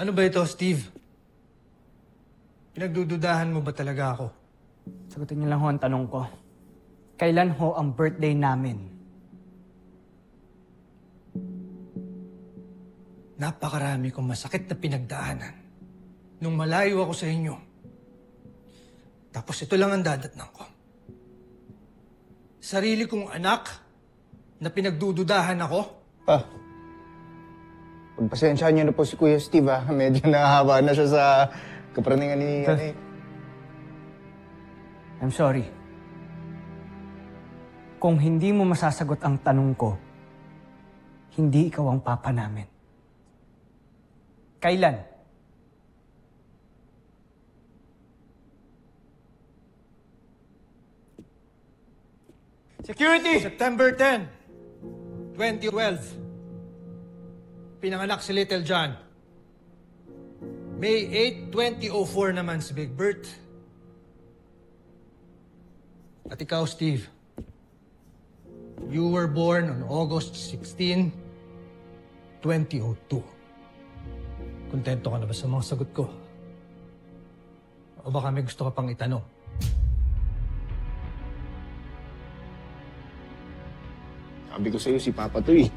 Ano ba ito, Steve? Pinagdududahan mo ba talaga ako? Sagutin niyo lang ho ang tanong ko. Kailan ho ang birthday namin? Napakarami kong masakit na pinagdaanan nung malayo ako sa inyo. Tapos ito lang ang dadatnan ko. Sarili kong anak na pinagdududahan ako. Pagpasensyahan niyo na po si Kuya Steve, ha? Medyo nahahaba na siya sa kapraningan ni... I'm sorry. Kung hindi mo masasagot ang tanong ko, hindi ikaw ang papa namin. Kailan? Security! September 10, 2012. Pinanganak si Little John. May 8, 2004 naman si Big Bert. At ikaw, Steve. You were born on August 16, 2002. Kontento ka na ba sa mga sagot ko? O baka may gusto ka pang itanong? Sabi ko sa'yo, si Papa to eh.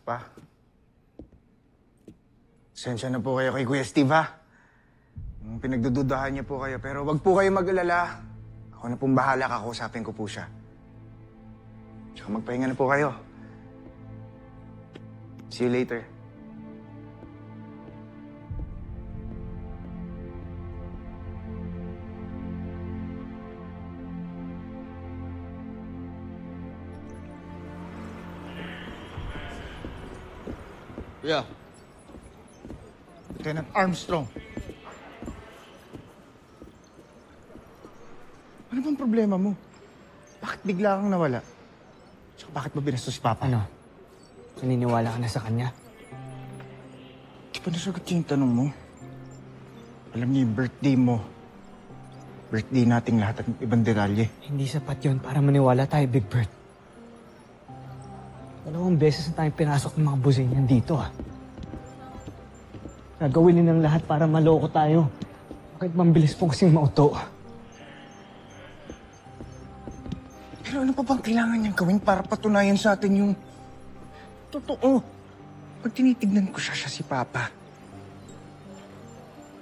Pa, sensya na po kayo kay Kuya Steve, ha? Pinagdududahan niya po kayo, pero wag po kayo mag-alala. Ako na pong bahala, kakausapin ko po siya. Tsaka magpahinga na po kayo. See you later. Kuya. Lieutenant Armstrong. Ano bang problema mo? Bakit bigla kang nawala? Tsaka bakit mo binastos si Papa? Ano? Naniniwala ka na sa kanya? Di ba nasagot niya yung tanong mo? Alam niyo yung birthday mo. Birthday nating lahat at ibang detalye. Hindi sapat yun para maniwala tayo, Big Bert. 2 beses na tayong pinasok ng mga buzinyan dito, ha? Gagawin nilang lahat para maloko tayo. Bakit mambilis po kasing mauto? Pero ano pa bang kailangan niyang gawin para patunayan sa atin yung... totoo? Pag tinitignan ko siya si Papa.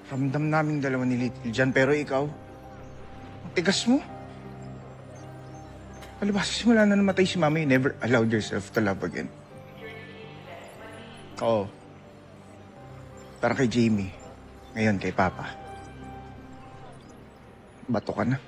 Ramdam naming dalawa ni Little John, pero ikaw, ang tigas mo. Palibasa simula na namatay si Mama, you never allowed yourself to love again. Oo. Parang kay Jamie. Ngayon kay Papa. Bato ka na.